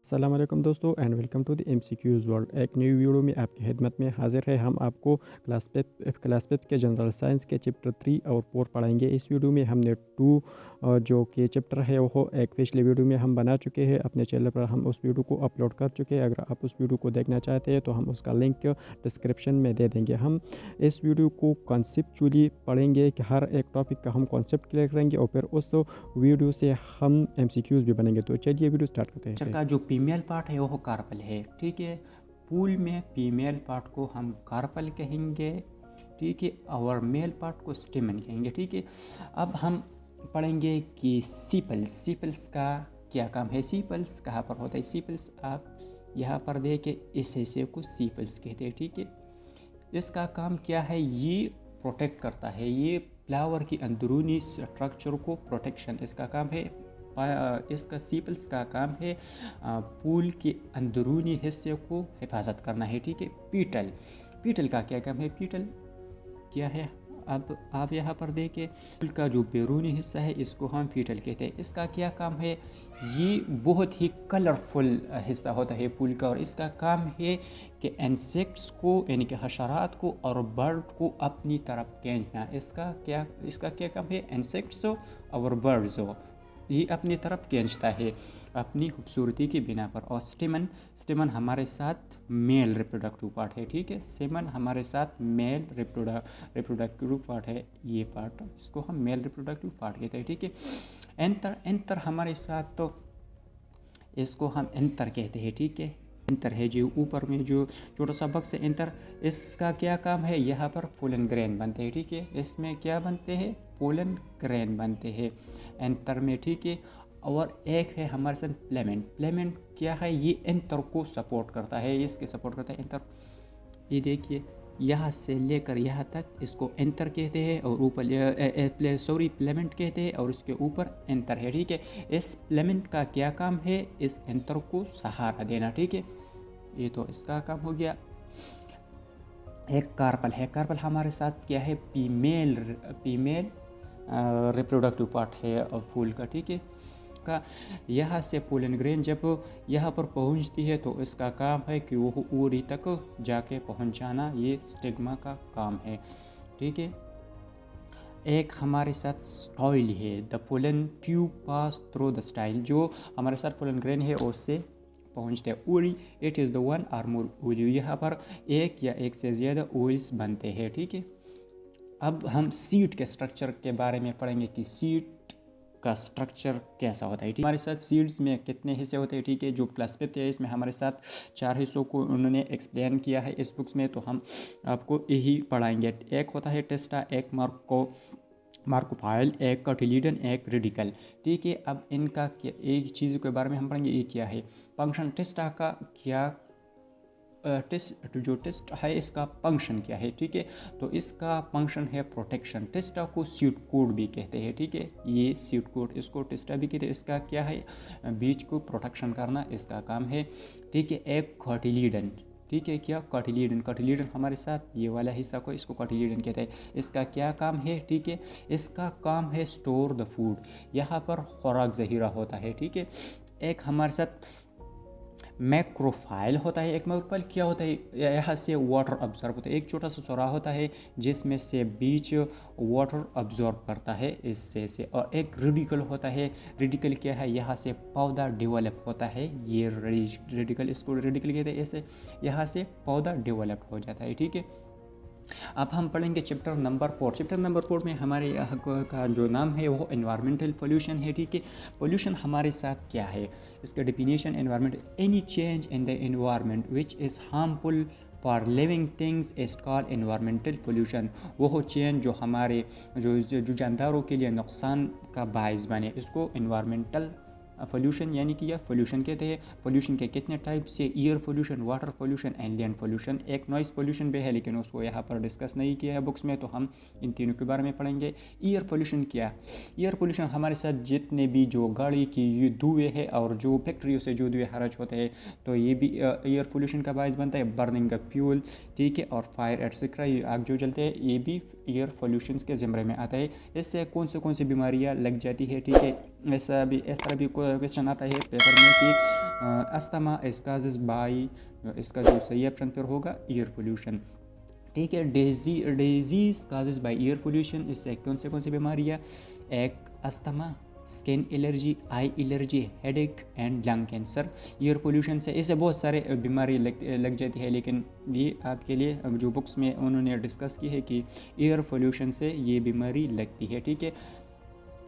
अस्सलाम वालेकुम दोस्तों and welcome to the MCQs world. एक नई वीडियो में आपकी खिदमत में हाजिर है। हम आपको क्लास फिफ्थ के जनरल साइंस के चैप्टर 3 और 4 पढ़ाएंगे। इस वीडियो में हमने जो कि चैप्टर है वो एक पिछले वीडियो में हम बना चुके हैं। अपने चैनल पर हम उस वीडियो को अपलोड कर चुके हैं। अगर आप उस वीडियो को देखना चाहते हैं तो हम उसका लिंक डिस्क्रिप्शन में दे देंगे। हम इस वीडियो को कॉन्सेप्चुअली पढ़ेंगे कि हर एक टॉपिक का हम कॉन्सेप्ट क्लियर करेंगे और फिर उस वीडियो से हम एमसीक्यूज़ भी बनेंगे। तो चलिए वीडियो स्टार्ट करते हैं। का जो फीमेल पार्ट है वो कार्पल है। ठीक है, पूल में फीमेल पार्ट को हम कार्पल कहेंगे। ठीक है, और मेल पार्ट को स्टेमन कहेंगे। ठीक है, अब हम पढ़ेंगे कि सीपल्स का क्या काम है। सीपल्स कहाँ पर होता है? सीपल्स आप यहाँ पर देखें, इस हिस्से को सीपल्स कहते हैं। ठीक है, इसका काम क्या है? ये प्रोटेक्ट करता है, ये फ्लावर की अंदरूनी स्ट्रक्चर को प्रोटेक्शन इसका काम है। इसका सीपल्स का काम है फूल के अंदरूनी हिस्से को हिफाजत करना है। ठीक है, पीटल का क्या काम है? पीटल क्या है? अब आप यहाँ पर देखें, फूल का जो बैरूनी हिस्सा है इसको हम पीटल कहते हैं। इसका क्या काम है? ये बहुत ही कलरफुल हिस्सा होता है फूल का, और इसका काम है कि इंसेक्ट्स को यानी कि हशरात को और बर्ड को अपनी तरफ खींचना। इसका क्या काम है? इंसेक्ट्स और बर्ड्स ये अपनी तरफ खींचता है अपनी खूबसूरती की बिना पर। और स्टेमन हमारे साथ मेल रिप्रोडक्टिव पार्ट है। ठीक है, स्टेमन हमारे साथ मेल रिप्रोडक्टिव पार्ट है। ये पार्ट इसको हम मेल रिप्रोडक्टिव पार्ट कहते हैं। ठीक है, एंतर हमारे साथ, तो इसको हम एंतर कहते हैं। ठीक है, एंतर है जो ऊपर में जो छोटा सा बक्स है एंतर, इसका क्या काम है? यहाँ पर पोलन ग्रेन बनते हैं। ठीक है, इसमें क्या बनते हैं? पोलन ग्रेन बनते हैं एंतर में। ठीक है, और एक है हमारे साथ प्लेमेंट क्या है? ये एंतर को सपोर्ट करता है, इसके सपोर्ट करता है एंतर। ये देखिए, यहाँ से लेकर यहाँ तक इसको एंतर कहते हैं, और ऊपर प्लेमेंट कहते हैं, और उसके ऊपर एंतर है। ठीक है, इस प्लेमेंट का क्या काम है? इस एंतर को सहारा देना। ठीक है, ये तो इसका काम हो गया। एक कार्पल है। कार्पल हमारे साथ क्या है? फीमेल रिप्रोडक्टिव पार्ट है फूल का। ठीक है, का यहाँ से पोलन ग्रेन जब यहाँ पर पहुँचती है तो इसका काम है कि वो उरी तक जाके पहुँच जाना। ये स्टिग्मा का काम है। ठीक है, एक हमारे साथ स्टाइल है। The pollen tube pass through the style, जो हमारे साथ पोलन ग्रेन है उससे पहुँचते हैं उरी। It is the one or more oil, यहाँ पर एक या एक से ज़्यादा ऑयल्स बनते हैं। ठीक है, अब हम सीड के स्ट्रक्चर के बारे में पढ़ेंगे कि सीड का स्ट्रक्चर कैसा होता है। ठीक, हमारे साथ सीड्स में कितने हिस्से होते हैं? ठीक है, जो क्लास फिफ्थ है इसमें हमारे साथ 4 हिस्सों को उन्होंने एक्सप्लेन किया है इस बुक्स में, तो हम आपको यही पढ़ाएंगे। एक होता है टेस्टा, एक मार्कोफाइल, एक कटिलीडन, एक रेडिकल। ठीक है, अब इनका एक चीज़ के बारे में हम पढ़ेंगे, ये क्या है फंक्शन। टेस्टा का क्या टेस्ट है, इसका फंक्शन क्या है? ठीक है, तो इसका फंक्शन है प्रोटेक्शन। टेस्टा को सीड कोड भी कहते हैं। ठीक है, ये सीड कोड, इसको टेस्टा भी कहते हैं। इसका क्या है? बीज को प्रोटेक्शन करना इसका काम है। ठीक है, एक कॉटिलीडन। ठीक है, क्या? कॉटिलीडन हमारे साथ ये वाला हिस्सा को इसको कॉटिलीडन कहते हैं। इसका क्या काम है? ठीक है, इसका काम है स्टोर द फूड, यहाँ पर खुराक ज़हीरा होता है। ठीक है, एक हमारे साथ मैक्रोफाइल होता है। एक मैक्रोफाइल क्या होता है? यहाँ से वाटर अब्जॉर्ब होता है। एक छोटा सा सुराख होता है जिसमें से बीज वाटर अब्जॉर्ब करता है इससे से। और एक रेडिकल होता है। रेडिकल क्या है? यहाँ से पौधा डेवलप होता है। ये रेडिकल, इसको रेडिकल कहते हैं। ऐसे यहाँ से पौधा डेवलप हो जाता है। ठीक है, अब हम पढ़ेंगे चैप्टर नंबर 4। चैप्टर नंबर 4 में हमारे यहाँ का जो नाम है वो एनवायरमेंटल पोल्यूशन है। ठीक है, पोल्यूशन हमारे साथ क्या है? इसका definition, environment, any change in the environment which is harmful for living things is called environmental pollution. वो चेंज जो हमारे जो जानदारों के लिए नुकसान का बायस बने, इसको एनवायरमेंटल पोल्यूशन यानी कि यह पोल्यूशन कहते हैं। पोल्यूशन के कितने टाइप से? Air pollution, water pollution and land pollution. एक नॉइस पोल्यूशन भी है लेकिन उसको यहाँ पर डिस्कस नहीं किया है बुक्स में, तो हम इन तीनों के बारे में पढ़ेंगे। एयर पोल्यूशन क्या? एयर पोल्यूशन हमारे साथ जितने भी जो गाड़ी की ये धुएँ है और जो फैक्ट्रियों से जो धुएँ खर्च होते हैं, तो ये भी एयर पोल्यूशन का बायस बनता है। बर्निंग का फ्यूल, ठीक है, और फायर एटसेट्रा, ये आग जो जलते हैं, ये भी एयर पोल्यूशन के ज़िम्मे में आता है। इससे कौन सी बीमारियाँ लग जाती है, ठीक है। इस तरह भी क्वेश्चन आता है पेपर में कि अस्थमा इज काजेज बाई, इसका जो सही ऑप्शन फिर होगा एयर पोल्यूशन, ठीक है। Disease causes by air pollution, इससे कौन सी बीमारियाँ, एक asthma, skin allergy, I allergy, headache and lung cancer. Air pollution से इससे बहुत सारे बीमारी लग जाती है, लेकिन ये आपके लिए जो बुक्स में उन्होंने डिस्कस की है कि एयर पोल्यूशन से ये बीमारी लगती है, ठीक है।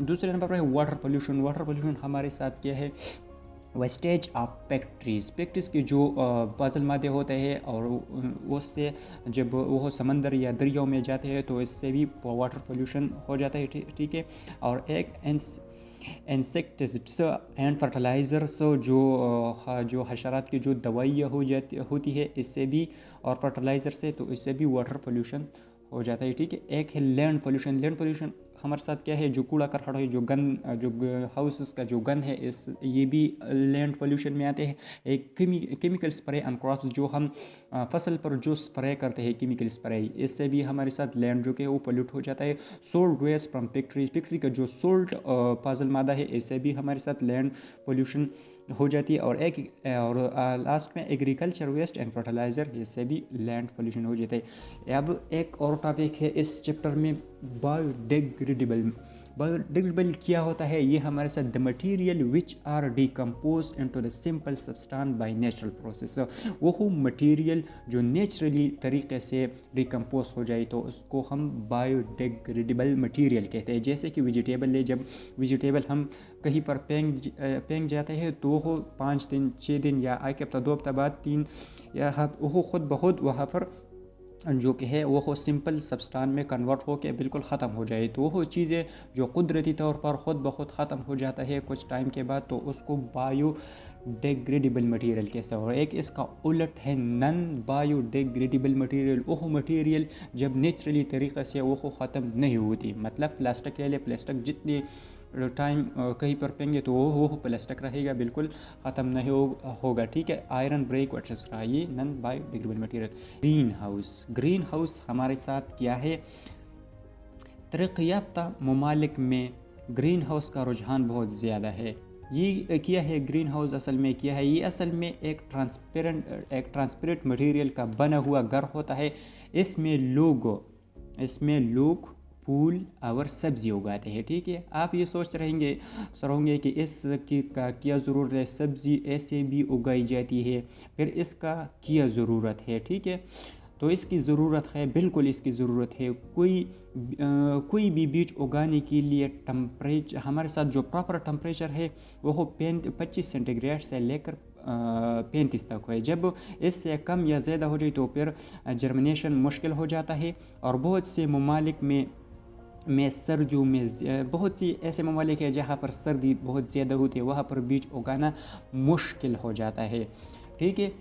दूसरे नंबर पर है वाटर पोल्यूशन। वाटर पोल्यूशन हमारे साथ क्या है, वेस्टेज ऑफ फैक्ट्रीज के जो पाजल मादे होते हैं और उससे जब वो समंदर या दरियाओं में जाते हैं तो इससे भी वाटर पोल्यूशन हो जाता है, ठीक है। और एक इंसेक्टिसाइड्स एंड फर्टिलाइज़र्स जो हशरात की जो दवाइयाँ होती है इससे भी, और फर्टिलाइज़र से, तो इससे भी वाटर पोल्यूशन हो जाता है, ठीक है। एक है लैंड पोल्यूशन। लैंड पोल्यूशन हमारे साथ क्या है, जो कूड़ा करकट है, जो हाउसेस का जो गन है, ये भी लैंड पोल्यूशन में आते हैं। एक केमिकल स्प्रे ऑन क्रॉप्स, जो हम फसल पर जो स्प्रे करते हैं केमिकल स्प्रे, इससे भी हमारे साथ लैंड जो कि वो पोल्यूट हो जाता है। सोल्ट वेस्ट फ्रॉम फैक्ट्री का जो सोल्ट फाजल मादा है, इससे भी हमारे साथ लैंड पोल्यूशन हो जाती है। और लास्ट में एग्रीकल्चर वेस्ट एंड फर्टिलाइज़र, इससे भी लैंड पोल्यूशन हो जाता है। अब एक और टॉपिक है इस चैप्टर में, बायोडिग्रेडेबल। बायोडिग्रेडेबल क्या होता है, ये हमारे साथ the material which are decompose into the simple substance by natural process. वो मटेरियल जो नेचुरली तरीके से डिकम्पोज हो जाए तो उसको हम बायोडिग्रेडेबल मटेरियल कहते हैं। जैसे कि वेजिटेबल ले, जब वेजिटेबल हम कहीं पर फेंक जाते हैं तो वो 5 दिन 6 दिन या एक हफ्ता 2 हफ्ता बाद 3 या वो खुद बहुत वहाँ पर जो कि है वो सिंपल सब्सटेंस में कन्वर्ट होकर बिल्कुल ख़त्म हो जाए, तो वो चीज़ें जो कुदरती तौर पर ख़ुद ब खुद ख़त्म हो जाता है कुछ टाइम के बाद, तो उसको बायोडिग्रेडेबल मटेरियल कैसा हो। एक इसका उलट है नॉन बायोडिग्रेडेबल मटेरियल। वो मटेरियल जब नेचुरली तरीक़े से वो ख़त्म नहीं होती। मतलब प्लास्टिक ले ले, प्लास्टिक जितनी टाइम कहीं पर फेंगे तो वो प्लास्टिक रहेगा, बिल्कुल ख़त्म नहीं होगा, ठीक है। आयरन ब्रेक एक्सेट्रा, ये non biodegradable material. Green house हमारे साथ क्या है, तरक्की याफ्ता ममालिक में ग्रीन हाउस का रुझान बहुत ज़्यादा है। ये क्या है ग्रीन हाउस, असल में क्या है, ये असल में एक ट्रांसपेरेंट मटेरियल का बना हुआ घर होता है। इसमें लोग फूल और सब्ज़ी उगाते हैं, ठीक है। आप ये सोच होंगे कि इसकी का क्या ज़रूरत है, सब्ज़ी ऐसे भी उगाई जाती है, फिर इसका क्या ज़रूरत है, ठीक है। तो इसकी ज़रूरत है, बिल्कुल इसकी ज़रूरत है। कोई भी बीज उगाने के लिए टेम्परेचर, हमारे साथ जो प्रॉपर टेम्परेचर है वो 25 सेंटीग्रेड से लेकर 35 तक है। जब इससे कम या ज़्यादा हो जाए तो फिर जर्मिनेशन मुश्किल हो जाता है। और बहुत से ममालिक में सर्दियों में बहुत सी ऐसे ममालिक है जहाँ पर सर्दी बहुत ज़्यादा होती है, वहाँ पर बीज उगाना मुश्किल हो जाता है, ठीक है।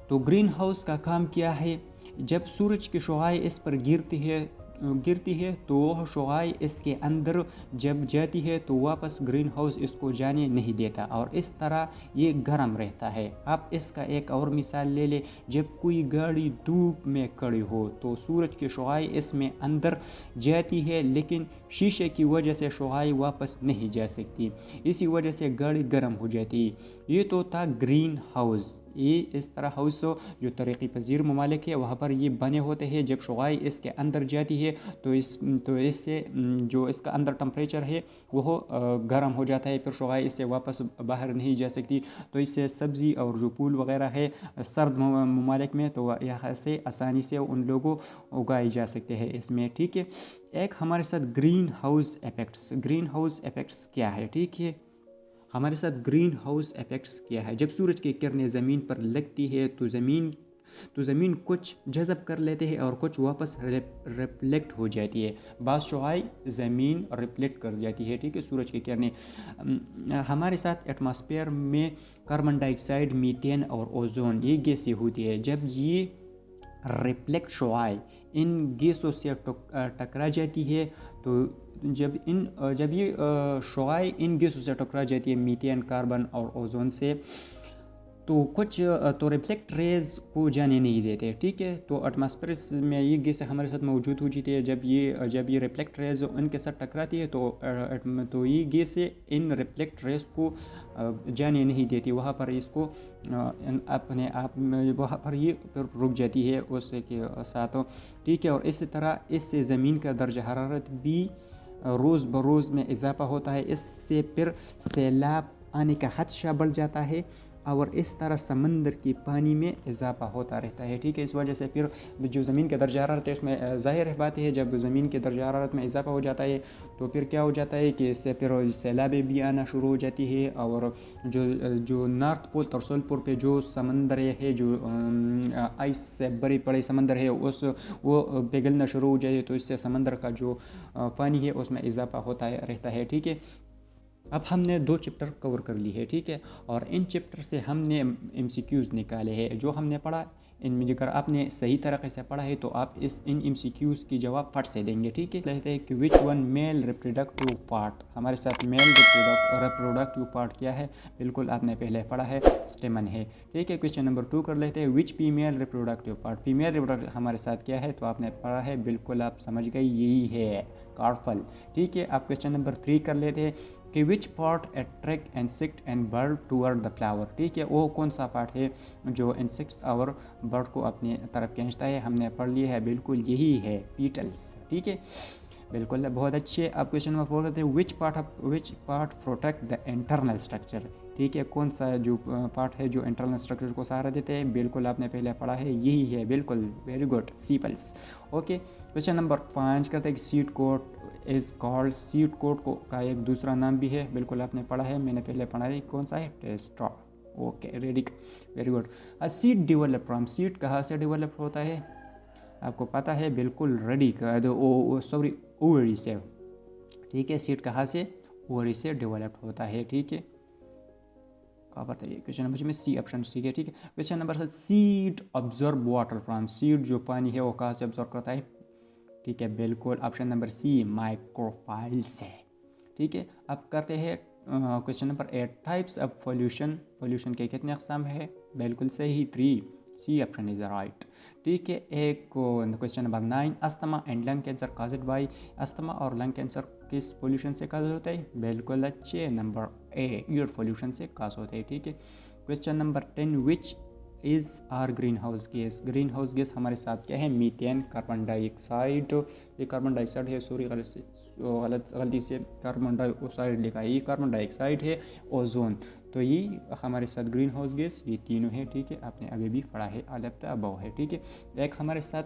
तो ग्रीन हाउस का काम क्या है, जब सूरज की शुआएं इस पर गिरती है तो वह शुआएं इसके अंदर जब जाती है तो वापस ग्रीन हाउस इसको जाने नहीं देता और इस तरह ये गर्म रहता है। आप इसका एक और मिसाल ले ले, जब कोई गाड़ी धूप में खड़ी हो तो सूरज की शुआएं इसमें अंदर जाती है, लेकिन शीशे की वजह से शुआएं वापस नहीं जा सकती, इसी वजह से गाड़ी गर्म हो जाती है। ये तो था ग्रीन हाउस। ये इस तरह हाउस जो तरक्की पजीर ममालिक है वहाँ पर ये बने होते हैं। जब शुआएं इसके अंदर जाती है तो इससे जो इसका अंदर टेम्परेचर है वो गर्म हो जाता है, फिर शुआएं इससे वापस बाहर नहीं जा सकती। तो इससे सब्ज़ी और जो फूल वगैरह है सर्द ममालिक में तो यहाँ से आसानी से उन लोगों उगाए जा सकते हैं इसमें, ठीक है। एक हमारे साथ ग्रीन हाउस इफ़ेक्ट्स क्या है, ठीक है। हमारे साथ ग्रीन हाउस इफ़ेक्ट्स क्या है, जब सूरज की किरणें ज़मीन पर लगती है तो ज़मीन कुछ जज़ब कर लेते हैं और कुछ वापस रिफ्लेक्ट हो जाती है। बाज़ शुआएं ज़मीन रिफ्लेक्ट कर जाती है, ठीक है, सूरज की किरणें। हमारे साथ एटमॉस्फेयर में कार्बन डाइऑक्साइड, मीथेन और ओजोन ये गैसें होती है। जब ये रिफ्लेक्ट शुआएं इन गैसों से टकरा जाती है तो जब ये शुआएं इन गैसों से टकरा जाती है, मीथेन, कार्बन और ओजोन से, तो कुछ तो रिफ्लेक्ट रेज को जाने नहीं देते, ठीक है। तो एटमॉस्फेयर में ये गैस हमारे साथ मौजूद हो जाती है। जब ये रिफ्लेक्ट रेज उनके साथ टकराती है तो ये गैस इन रिफ्लेक्ट रेज को जाने नहीं देती, वहाँ पर इसको अपने आप में वहाँ पर ये रुक जाती है उसके साथ, ठीक है। और इसी तरह इससे ज़मीन का दर्जा हरारत भी रोज़ बरोज़ में इजाफा होता है। इससे फिर सैलाब आने का खदशा बढ़ जाता है और इस तरह समंदर की पानी में इजाफा होता रहता है, ठीक है। इस वजह से फिर जो ज़मीन का दर्जा हरारत है उसमें ज़ाहिर बात है, जब ज़मीन के दर्जा हरारत में इजाफा हो जाता है तो फिर क्या हो जाता है कि इससे फिर सैलाबें भी आना शुरू हो जाती है। और जो नॉर्थ पोल और साउथ पोल पे जो समंदर है, जो आइस से बड़े बड़े समंदर है, वो पिघलना शुरू हो जाए, तो इससे समंदर का जो पानी है उसमें इजाफा होता रहता है, ठीक है। अब हमने 2 चैप्टर कवर कर ली है, ठीक है। और इन चैप्टर से हमने MCQs निकाले हैं जो हमने पढ़ा। इनमें अगर आपने सही तरीके से पढ़ा है तो आप इन MCQs की जवाब फट से देंगे, ठीक है। कहते हैं कि which one male reproductive part, हमारे साथ मेल रिप्रोडक्टिव पार्ट क्या है, बिल्कुल आपने पहले पढ़ा है, स्टेमन है, ठीक है। क्वेश्चन नंबर 2 कर लेते हैं, which female reproductive part, female reproductive हमारे साथ क्या है, तो आपने पढ़ा है, बिल्कुल आप समझ गए, यही है कार्पल, ठीक है। आप क्वेश्चन नंबर 3 कर लेते हैं कि which part attract insect and bird toward the flower, ठीक है। वो कौन सा पार्ट है जो इंसेक्ट्स और बर्ड को अपनी तरफ खींचता है, हमने पढ़ लिया है, बिल्कुल यही है पीटल्स, ठीक है, बिल्कुल बहुत अच्छे। आप क्वेश्चन नंबर 4 कहते हैं which part protect the internal structure, ठीक है। कौन सा जो पार्ट है जो इंटरनल स्ट्रक्चर को सहारा देते हैं, बिल्कुल आपने पहले पढ़ा है, यही है, बिल्कुल, very good, sepals, okay. Question number 5 कहते हैं कि seed coat is called, seed coat को का एक दूसरा नाम भी है, बिल्कुल आपने पढ़ा है, मैंने पहले पढ़ा है, कौन सा है, testa, okay, radicle, very good. Seed develop from, seed कहाँ से डेवलप होता है, आपको पता है, बिल्कुल रेडी का सॉरी ओवरी से, ठीक है। सीड कहाँ से, ओवरी से डेवलप होता है, ठीक है। कहाँ बताइए क्वेश्चन नंबर में सी ऑप्शन, ठीक है, ठीक है। Question number 7 seed observe water from, seed जो पानी है वो कहाँ से ऑब्जर्व करता है, ठीक है, बिल्कुल ऑप्शन नंबर सी माइक्रोफाइल से, ठीक है। अब करते हैं question number 8 types of pollution, pollution के कितने अक़साम है, बिल्कुल सही 3, सी ऑप्शन इज राइट, ठीक है। एक question number 9 asthma and lung cancer caused by, asthma और लंग कैंसर किस पोल्यूशन से काज होता है, बिल्कुल अच्छे, नंबर ए एयर पोल्यूशन से काज होता है, ठीक है। Question number 10 which is are green house gas, green house gas हमारे साथ क्या है, मीथेन, कार्बन डाइऑक्साइड, ये कार्बन डाइऑक्साइड है, सॉरी गलती से कार्बन डाइऑक्साइड लिखा है, ये कार्बन डाइऑक्साइड है, ओजोन, तो ये हमारे साथ ग्रीन हाउस गैस, ये तीनों है, ठीक है, आपने अभी भी पढ़ा है, अलबत्ता अबव है, ठीक है। एक हमारे साथ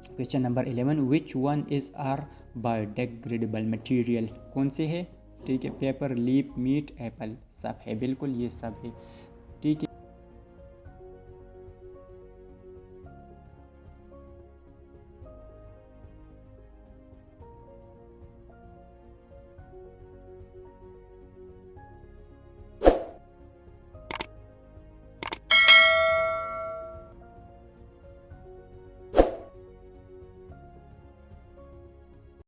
question number 11 which one is are biodegradable material, कौन से है, ठीक है, पेपर, लीफ, मीट, एप्पल, सब है, बिल्कुल ये सब है।